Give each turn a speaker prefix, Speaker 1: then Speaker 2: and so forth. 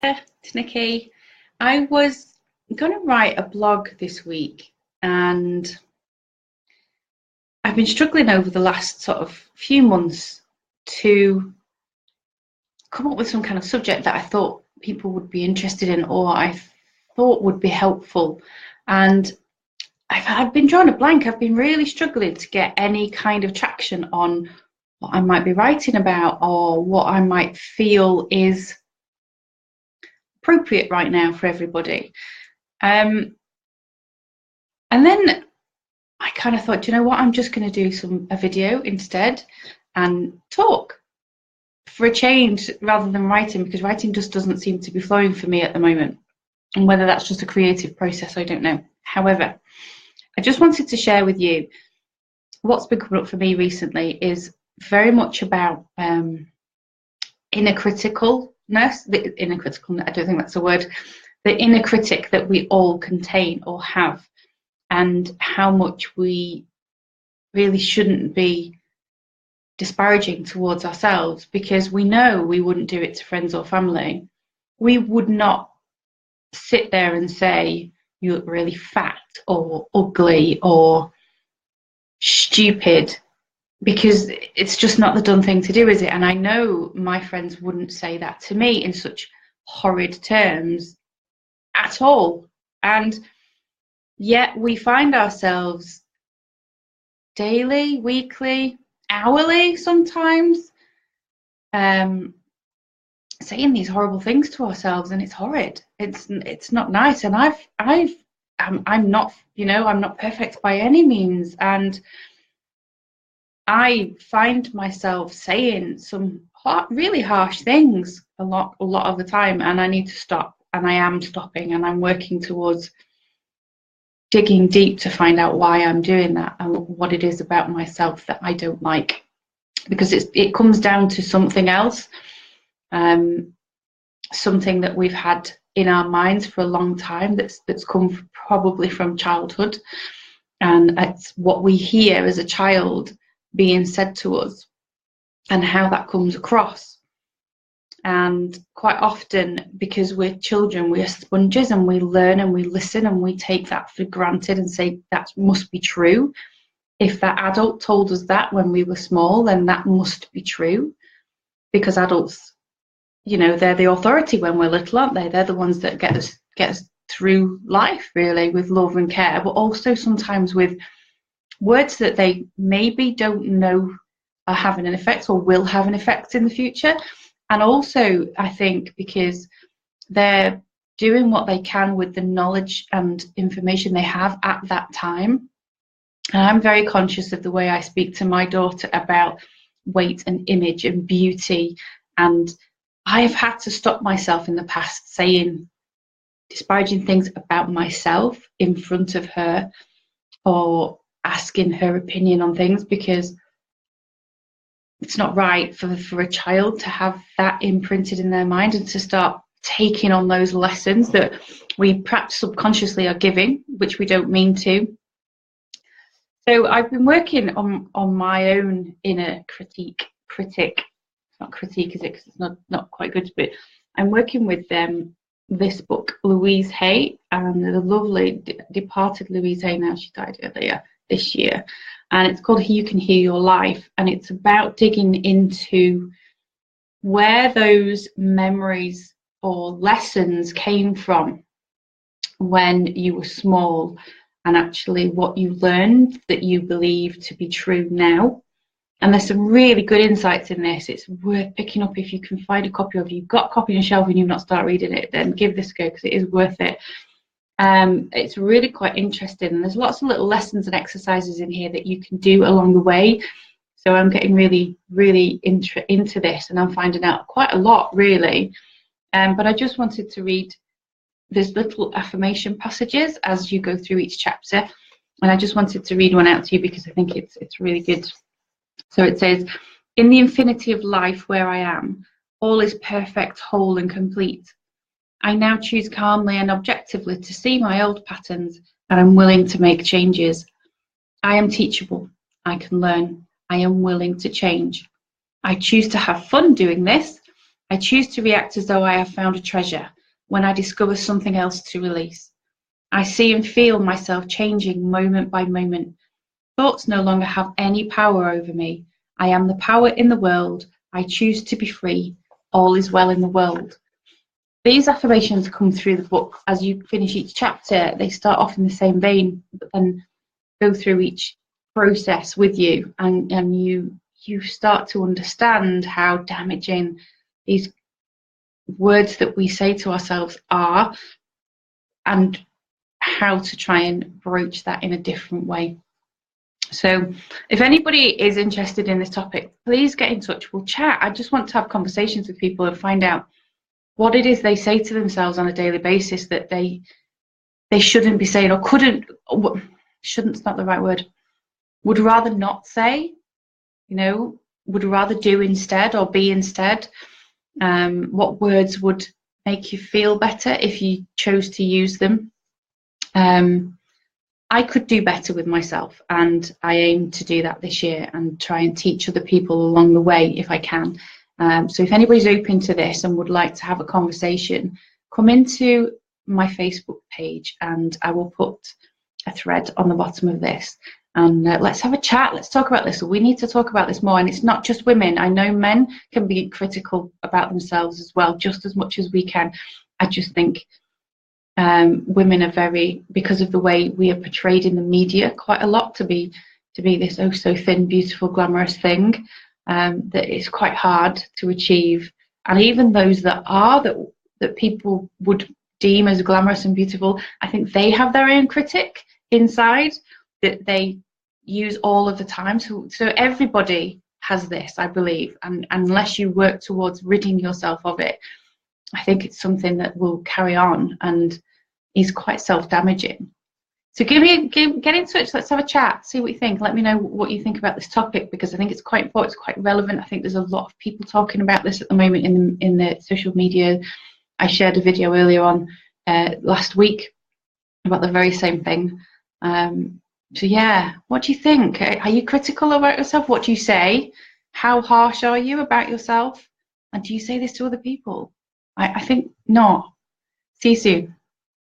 Speaker 1: It's Nikki. I was going to write a blog this week, and I've been struggling over the last sort of few months to come up with some kind of subject that I thought people would be interested in, or I thought would be helpful. And I've been drawing a blank. I've been really struggling to get any kind of traction on what I might be writing about or what I might feel is appropriate right now for everybody. And then I kind of thought, you know what, I'm just going to do a video instead and talk for a change rather than writing, because writing just doesn't seem to be flowing for me at the moment. And whether that's just a creative process, I don't know. However, I just wanted to share with you what's been coming up for me recently is very much about inner criticalness. I don't think that's a word. The inner critic that we all contain or have, and how much we really shouldn't be disparaging towards ourselves, because we know we wouldn't do it to friends or family. We would not sit there and say, you look really fat or ugly or stupid, because it's just not the done thing to do, is it? And I know my friends wouldn't say that to me in such horrid terms at all. And yet we find ourselves daily, weekly, hourly sometimes saying these horrible things to ourselves, and it's horrid. It's not nice. And I'm not, I'm not perfect by any means, and I find myself saying some really harsh things a lot of the time, and I need to stop, and I am stopping, and I'm working towards digging deep to find out why I'm doing that and what it is about myself that I don't like, because it comes down to something else, something that we've had in our minds for a long time that's come probably from childhood, and it's what we hear as a child being said to us and how that comes across. And quite often, because we're children, we're sponges, and we learn and we listen and we take that for granted and say that must be true. If that adult told us that when we were small, then that must be true, because adults, they're the authority when we're little, aren't they? They're the ones that get us through life, really, with love and care, but also sometimes with words that they maybe don't know are having an effect or will have an effect in the future. And also, I think, because they're doing what they can with the knowledge and information they have at that time. And I'm very conscious of the way I speak to my daughter about weight and image and beauty. And I've had to stop myself in the past saying disparaging things about myself in front of her, or asking her opinion on things, because it's not right for a child to have that imprinted in their mind and to start taking on those lessons that we perhaps subconsciously are giving, which we don't mean to. So I've been working on my own inner critic. It's not critique, is it? Because it's not quite good, but I'm working with this book, Louise Hay, and the lovely departed Louise Hay. Now, she died earlier this year, and it's called You Can Heal Your Life, and it's about digging into where those memories or lessons came from when you were small, and actually what you learned that you believe to be true now. And there's some really good insights in this. It's worth picking up if you can find a copy of. If you've got a copy on your shelf and you've not started reading it, then give this a go, because it is worth it. It's really quite interesting, and there's lots of little lessons and exercises in here that you can do along the way. So I'm getting really, really into this, and I'm finding out quite a lot, really. But I just wanted to read these little affirmation passages as you go through each chapter, and I just wanted to read one out to you because I think it's really good. So it says, in the infinity of life where I am, all is perfect, whole and complete. I now choose calmly and objectively to see my old patterns, and I'm willing to make changes. I am teachable. I can learn. I am willing to change. I choose to have fun doing this. I choose to react as though I have found a treasure when I discover something else to release. I see and feel myself changing moment by moment. Thoughts no longer have any power over me. I am the power in the world. I choose to be free. All is well in the world. These affirmations come through the book. As you finish each chapter, they start off in the same vein, but then go through each process with you, and you start to understand how damaging these words that we say to ourselves are, and how to try and broach that in a different way. So if anybody is interested in this topic, please get in touch. We'll chat. I just want to have conversations with people and find out what it is they say to themselves on a daily basis that they shouldn't be saying, or shouldn't's not the right word, would rather not say, would rather do instead or be instead. What words would make you feel better if you chose to use them? I could do better with myself, and I aim to do that this year and try and teach other people along the way if I can. So if anybody's open to this and would like to have a conversation, come into my Facebook page and I will put a thread on the bottom of this, and let's have a chat. Let's talk about this. We need to talk about this more, and it's not just women. I know men can be critical about themselves as well, just as much as we can. I just think women are very, because of the way we are portrayed in the media quite a lot to be this oh so thin, beautiful, glamorous thing, that is quite hard to achieve. And even those that are, that people would deem as glamorous and beautiful, I think they have their own critic inside that they use all of the time. So everybody has this, I believe, and unless you work towards ridding yourself of it, I think it's something that will carry on and is quite self-damaging. So get in touch. Let's have a chat. See what you think. Let me know what you think about this topic, because I think it's quite important. It's quite relevant. I think there's a lot of people talking about this at the moment in the social media. I shared a video earlier on last week about the very same thing. So yeah, what do you think? Are you critical about yourself? What do you say? How harsh are you about yourself? And do you say this to other people? I think not. See you soon.